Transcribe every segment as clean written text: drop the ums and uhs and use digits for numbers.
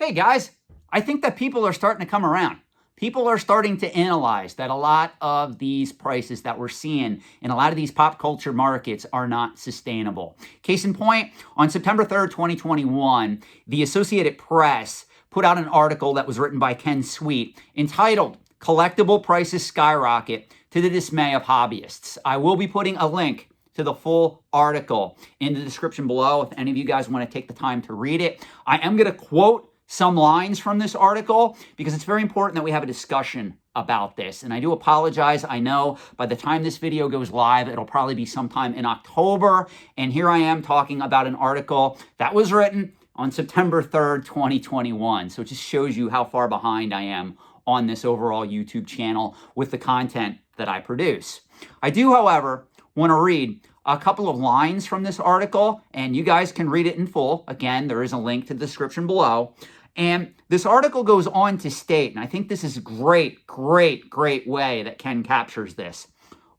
Hey guys, I think that people are starting to come around. People are starting to analyze that a lot of these prices that we're seeing in a lot of these pop culture markets are not sustainable. Case in point, on September 3rd, 2021, the Associated Press put out an article that was written by Ken Sweet entitled "Collectible Prices Skyrocket to the Dismay of Hobbyists." I will be putting a link to the full article in the description below if any of you guys want to take the time to read it. I am going to quote some lines from this article because it's very important that we have a discussion about this. And I do apologize. I know by the time this video goes live, it'll probably be sometime in October. And here I am talking about an article that was written on September 3rd, 2021. So it just shows you how far behind I am on this overall YouTube channel with the content that I produce. I do, however, want to read a couple of lines from this article, and you guys can read it in full. Again, there is a link to the description below. And this article goes on to state, and I think this is a great way that Ken captures this.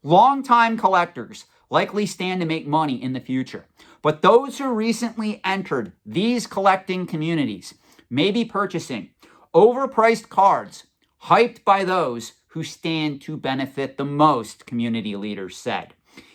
Longtime collectors likely stand to make money in the future, but those who recently entered these collecting communities may be purchasing overpriced cards hyped by those who stand to benefit the most, community leaders said.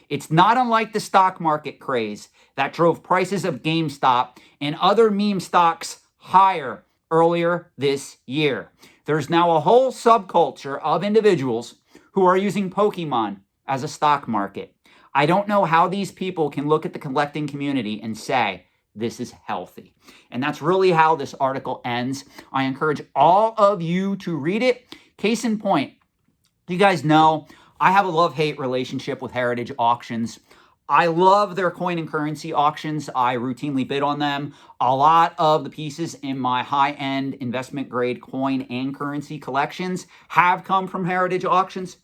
It's not unlike the stock market craze that drove prices of GameStop and other meme stocks higher earlier this year. There's now a whole subculture of individuals who are using Pokemon as a stock market. I don't know how these people can look at the collecting community and say, this is healthy. And that's really how this article ends. I encourage all of you to read it. Case in point, you guys know I have a love-hate relationship with Heritage Auctions. I love their coin and currency auctions. I routinely bid on them. A lot of the pieces in my high-end investment-grade coin and currency collections have come from Heritage Auctions,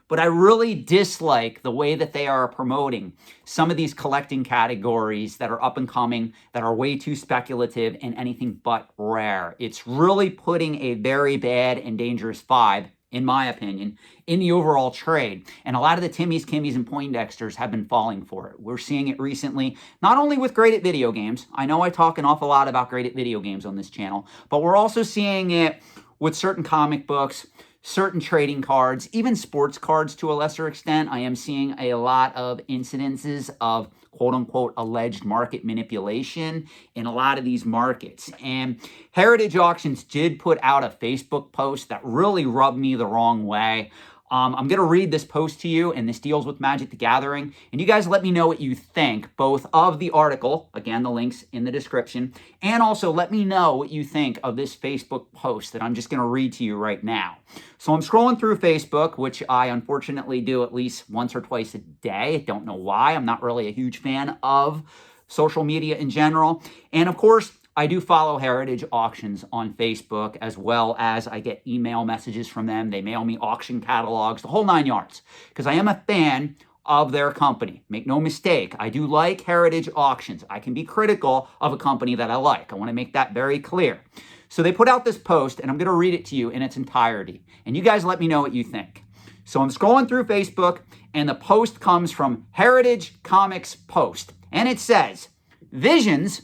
but I really dislike the way that they are promoting some of these collecting categories that are up and coming, that are way too speculative and anything but rare. It's really putting a very bad and dangerous vibe, in my opinion, in the overall trade. And a lot of the Timmys, Kimmys, and Poindexters have been falling for it. We're seeing it recently, not only with Great at Video Games. I know I talk an awful lot about Great at Video Games on this channel, but we're also seeing it with certain comic books, certain trading cards, even sports cards to a lesser extent. I am seeing a lot of incidences of quote-unquote alleged market manipulation in a lot of these markets. And Heritage Auctions did put out a Facebook post that really rubbed me the wrong way. I'm going to read this post to you, and this deals with Magic the Gathering. And you guys let me know what you think, both of the article, again, the link's in the description, and also let me know what you think of this Facebook post that I'm just going to read to you right now. So I'm scrolling through Facebook, which I unfortunately do at least once or twice a day. Don't know why. I'm not really a huge fan of social media in general. And of course, I do follow Heritage Auctions on Facebook, as well as I get email messages from them. They mail me auction catalogs, the whole 9 yards, because I am a fan of their company. Make no mistake, I do like Heritage Auctions. I can be critical of a company that I like. I want to make that very clear. So they put out this post, and I'm going to read it to you in its entirety. And you guys let me know what you think. So I'm scrolling through Facebook, and the post comes from Heritage Comics Post. And it says, Visions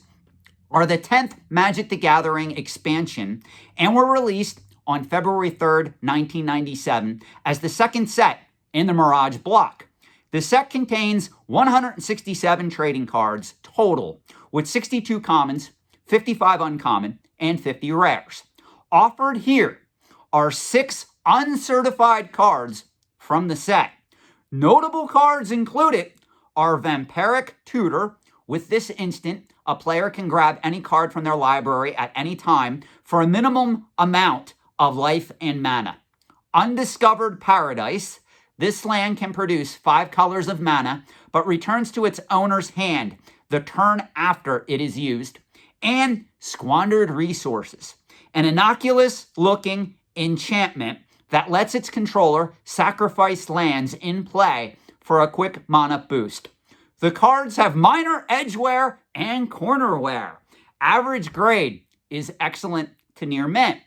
are the 10th Magic the Gathering expansion and were released on February 3rd, 1997 as the second set in the Mirage block. The set contains 167 trading cards total, with 62 commons, 55 uncommon, and 50 rares. Offered here are 6 uncertified cards from the set. Notable cards included are Vampiric Tutor. With this instant, a player can grab any card from their library at any time for a minimum amount of life and mana. Undiscovered Paradise. This land can produce 5 colors of mana, but returns to its owner's hand the turn after it is used. And Squandered Resources. An innocuous-looking enchantment that lets its controller sacrifice lands in play for a quick mana boost. The cards have minor edge wear and corner wear. Average grade is excellent to near mint.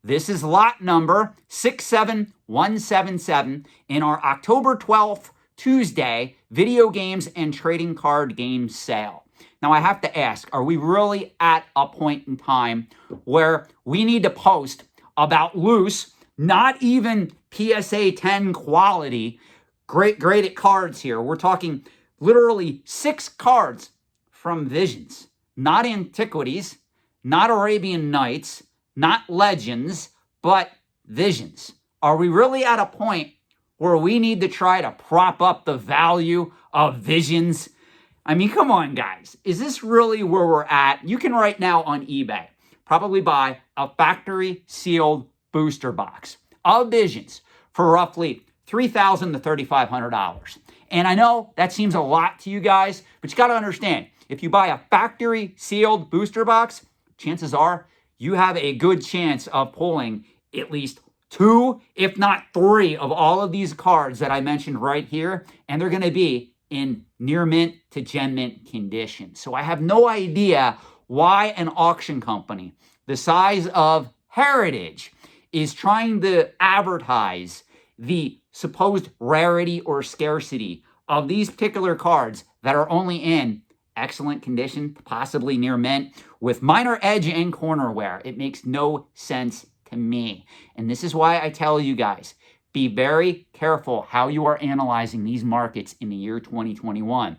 This is lot number 67177 in our October 12th, Tuesday, video games and trading card game sale. Now, I have to ask, are we really at a point in time where we need to post about loose, not even PSA 10 quality, graded cards here? We're talking literally 6 cards from Visions, not Antiquities, not Arabian Nights, not Legends, but Visions. Are we really at a point where we need to try to prop up the value of Visions? I mean, come on, guys. Is this really where we're at? You can right now on eBay probably buy a factory sealed booster box of Visions for roughly $3,000 to $3,500. And I know that seems a lot to you guys, but you got to understand, if you buy a factory sealed booster box, chances are you have a good chance of pulling at least 2, if not 3, of all of these cards that I mentioned right here, and they're going to be in near mint to gen mint condition. So I have no idea why an auction company the size of Heritage is trying to advertise the supposed rarity or scarcity of these particular cards that are only in excellent condition, possibly near mint, with minor edge and corner wear. It makes no sense to me. And this is why I tell you guys, be very careful how you are analyzing these markets in the year 2021.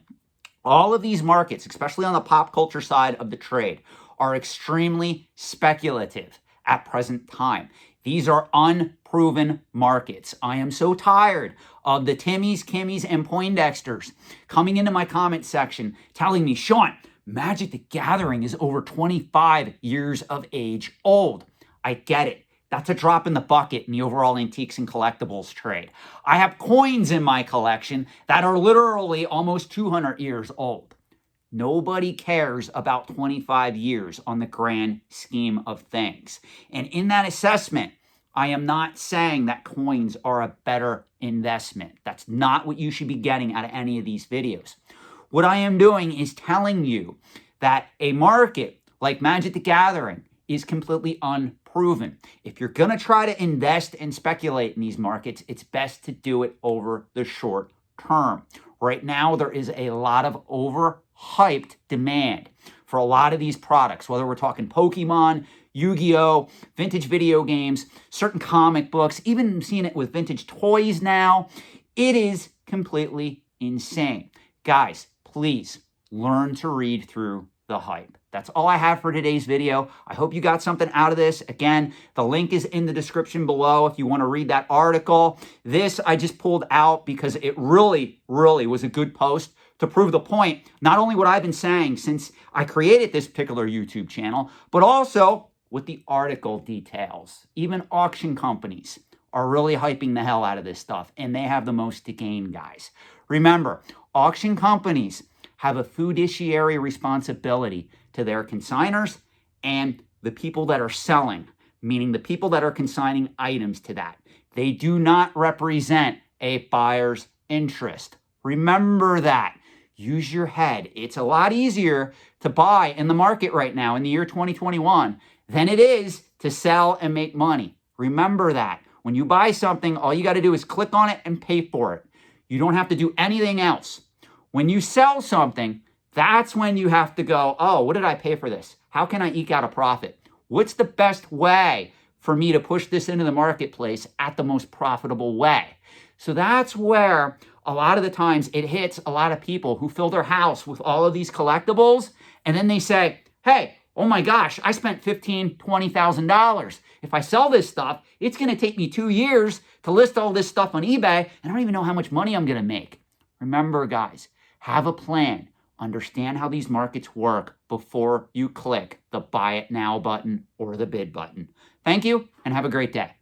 All of these markets, especially on the pop culture side of the trade, are extremely speculative at present time. These are unproven markets. I am so tired of the Timmys, Kimmys, and Poindexters coming into my comment section telling me, Sean, Magic the Gathering is over 25 years of age old. I get it. That's a drop in the bucket in the overall antiques and collectibles trade. I have coins in my collection that are literally almost 200 years old. Nobody cares about 25 years on the grand scheme of things. And in that assessment, I am not saying that coins are a better investment. That's not what you should be getting out of any of these videos. What I am doing is telling you that a market like Magic the Gathering is completely unproven. If you're going to try to invest and speculate in these markets, it's best to do it over the short term. Right now, there is a lot of overhyped demand for a lot of these products, whether we're talking Pokemon, Yu-Gi-Oh!, vintage video games, certain comic books, even seeing it with vintage toys now. It is completely insane. Guys, please learn to read through the hype. That's all I have for today's video. I hope you got something out of this. Again, the link is in the description below if you want to read that article. This I just pulled out because it really was a good post to prove the point, not only what I've been saying since I created this particular YouTube channel, but also with the article details. Even auction companies are really hyping the hell out of this stuff, and they have the most to gain, guys. Remember, auction companies have a fiduciary responsibility to their consigners and the people that are selling, meaning the people that are consigning items to that. They do not represent a buyer's interest. Remember that. Use your head. It's a lot easier to buy in the market right now in the year 2021 than it is to sell and make money. Remember that. When you buy something, all you got to do is click on it and pay for it. You don't have to do anything else. When you sell something, that's when you have to go, oh, what did I pay for this? How can I eke out a profit? What's the best way for me to push this into the marketplace at the most profitable way? So that's where a lot of the times it hits a lot of people who fill their house with all of these collectibles, and then they say, hey, oh my gosh, I spent $15,000, $20,000. If I sell this stuff, it's going to take me 2 years to list all this stuff on eBay, and I don't even know how much money I'm going to make. Remember, guys, have a plan. Understand how these markets work before you click the buy it now button or the bid button. Thank you, and have a great day.